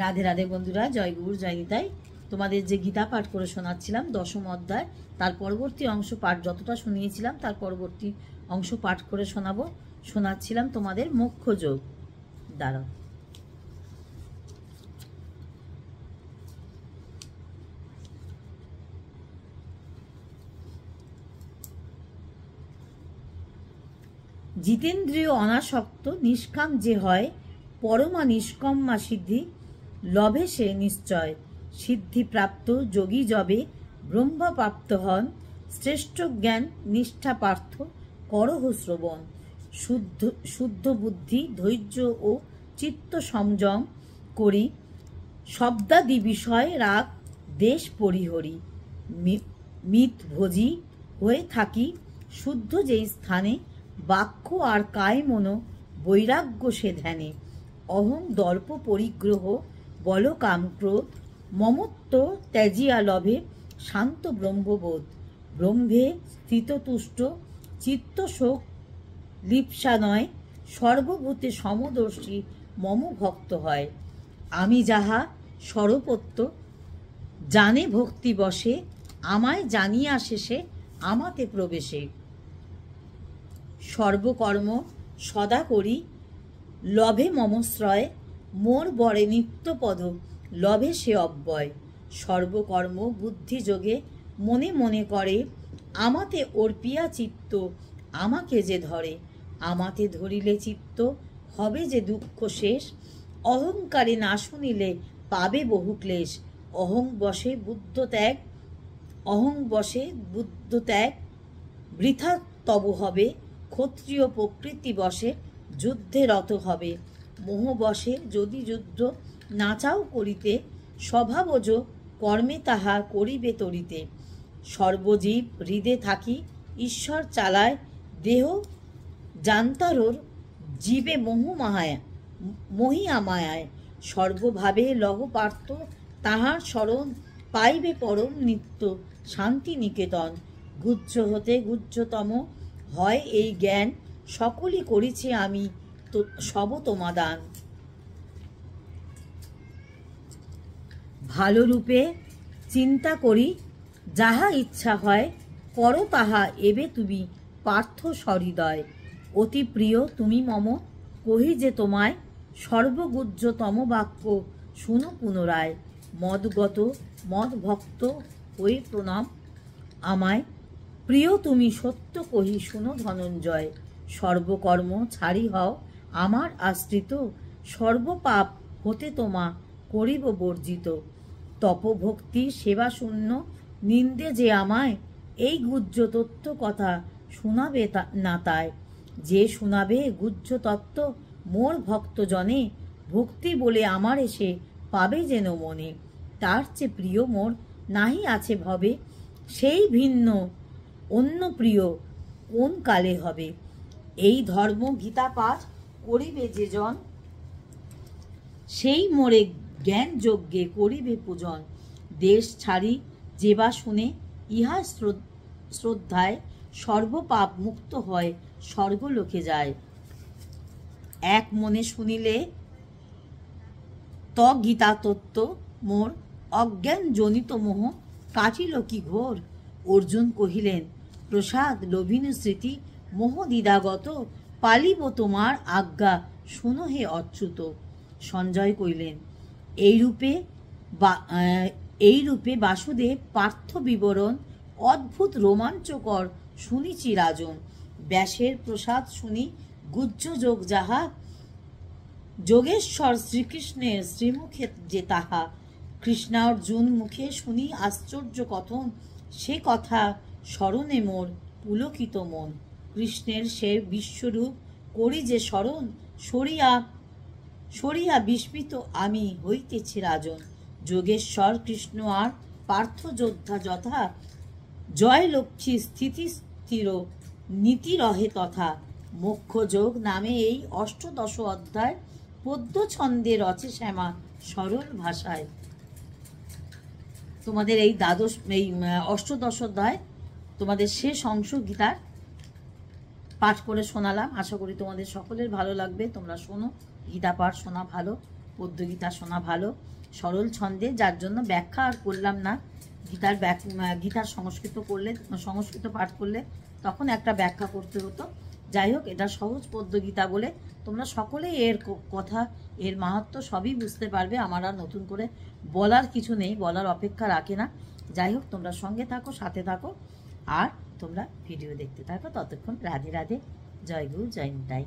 রাধে রাধে বন্ধুরা, জয় গুরু জয় নিতাই। তোমাদের যে গীতা পাঠ করে শোনাচ্ছিলাম 10ম অধ্যায়, তার পরবর্তী অংশ পাঠ যতটা শুনিয়েছিলাম তার পরবর্তী অংশ পাঠ করে শোনাচ্ছিলাম তোমাদের মোক্ষ যোগ দ্বারা। জিতেন্দ্রিয় অনাসক্ত নিষ্কাম যে হয়, পরমা নিষ্কম্মা সিদ্ধি লভে সে নিশ্চয়। সিদ্ধিপ্রাপ্ত যোগী যবে ব্রহ্মপ্রাপ্ত হন, শ্রেষ্ঠ জ্ঞান নিষ্ঠা পার্থ করহ শ্রবণ। শুদ্ধ বুদ্ধি ধৈর্য ও চিত্ত সংযম করি, শব্দাদি বিষয় রাগ দেশ পরিহরি। মিত ভোজি হয়ে থাকি শুদ্ধ যেই স্থানে, বাক্য আর কায় মন বৈরাগ্য সে ধ্যানে। অহং দর্প পরিগ্রহ বল কাম ক্রোধ, মমত্ব ত্যাজিয়া লভে শান্ত ব্রহ্মবোধ। ব্রহ্মে স্থিততুষ্ট চিত্ত শোক লিপ্সা নয়, সর্বভূতে সমদর্শী মম ভক্ত হয়। আমি যাহা সর্বত্র জানে ভক্তি বসে, আমায় জানিয়া শেষে আমাতে প্রবেশে। সর্বকর্ম সদা করি লভে মমশ্রয়, মোর বরে নিত্যপদ লভে সে অব্যয়। সর্বকর্ম বুদ্ধি যোগে মনে মনে করে, আমাতে অর্পিয়া চিত্ত আমাকে যে ধরে। আমাতে ধরিলে চিত্ত হবে যে দুঃখ শেষ, অহংকারে না শুনিলে পাবে বহু ক্লেশ। অহং বশে বুদ্ধ ত্যাগ বৃথা তব হবে, ক্ষত্রিয় প্রকৃতি বশে যুদ্ধে রত হবে। মোহ বশে যদি যুদ্ধ না চাও করিতে, স্বভাবজ কর্মে তাহা করিবে তরিতে। সর্বজীব হৃদে থাকি ঈশ্বর চালায়, দেহ জান্তারোর জীবে মহিয়া মায়ায়। সর্বভাবে লহ পার্থ তাহার শরণ, পাইবে পরম নিত্য শান্তি নিকেতন। গুহ্য হতে গুহ্যতম হয় এই জ্ঞান, সকলই করেছি আমি সব তোমা দান। ভালো রূপে চিন্তা করি যাহা ইচ্ছা হয়, করো তাহা এবে তুমি পার্থ সহৃদয়। অতি প্রিয় তুমি মম কহি যে তোমায়, সর্বগুহ্যতম বাক্য শুনো পুনরায়। মদগত মদ ভক্ত হয়ে প্রণাম আমায়, প্রিয় তুমি সত্য কহি শুনো ধনঞ্জয়। সর্বকর্ম ছাড়ি হও আমার আশ্রিত, সর্বপাপ হতে তোমা করিব বর্জিত। তপভক্তি সেবা শূন্য নিন্দে যে আমায়, এই গুহ্য তত্ত্ব কথা শোনাবে না তাই। যে শোনাবে গুহ্য তত্ত্ব মোর ভক্তজনে, ভক্তি বলে আমার এসে পাবে যেন মনে। তার চেয়ে প্রিয় মোর নাহি আছে ভবে, সেই ভিন্ন অন্য প্রিয় কোন কালে হবে। এই ধর্ম গীতা পাঠ করিবে যে জন, সেই মোরে জ্ঞান যজ্ঞে করিবে পূজন। দেশ ছাড়ি যেবা শুনে ইহা শ্রদ্ধায়, সর্বপাপ মুক্ত হয় স্বর্গলোকে যায়। এক মনে শুনিলে গীতা তত্ত্ব, মোর অজ্ঞান জনিত মোহ কাটিল কি ঘোর। অর্জুন কহিলেন প্রসাদ লোভিন স্মৃতি, মোহ দ্বিধাগত পালিব তোমার আজ্ঞা, শুনো হে অচ্যুত। সঞ্জয় কইলেন এইরূপে বাসুদেব পার্থ বিবরণ, অদ্ভুত রোমাঞ্চকর শুনিছি রাজন। ব্যাসের প্রসাদ শুনি গুহ্য যোগ যাহা, যোগেশ্বর শ্রীকৃষ্ণের শ্রীমুখে যে তাহা। কৃষ্ণার্জুন মুখে শুনি আশ্চর্য কথন, সে কথা স্মরণে মোর পুলকিত মন। কৃষ্ণের সে বিশ্বরূপ করি যে স্মরণ, সরিয়া বিস্মিত আমি হইতেছি রাজন। যোগেশ্বর কৃষ্ণ আর পার্থ যোদ্ধা যথা, জয় লক্ষ্মী স্থিতি স্থির নীতি রহে তথা। মোক্ষ যোগ নামে এই অষ্টদশ অধ্যায়, পদ্য ছন্দে রচে শ্যামা সরল ভাষায়। তোমাদের এই অষ্টদশ অধ্যায় তোমাদের শেষ অংশ গীতার পাঠ করে শোনালাম। আশা করি তোমাদের সকলের ভালো লাগবে। তোমরা শোনো, গীতা পাঠ শোনা ভালো। পদ্যগীতা শোনা ভালো, সরল ছন্দে, যার জন্য ব্যাখ্যা আর করলাম না। গীতার সংস্কৃত পাঠ করলে তখন একটা ব্যাখ্যা করতে হতো। যাই হোক, এটা সহজ পদ্যগীতা বলে তোমরা সকলেই এর কথা, এর মাহাত্ম্য সবই বুঝতে পারবে। আমার আর নতুন করে বলার কিছু নেই, বলার অপেক্ষা রাখে না। যাই হোক, তোমরা সঙ্গে থাকো, সাথে থাকো, আর তোমরা ভিডিও দেখতে থাকো। ততক্ষণ রাধে রাধে, জয় গুরু, জয় নিতাই।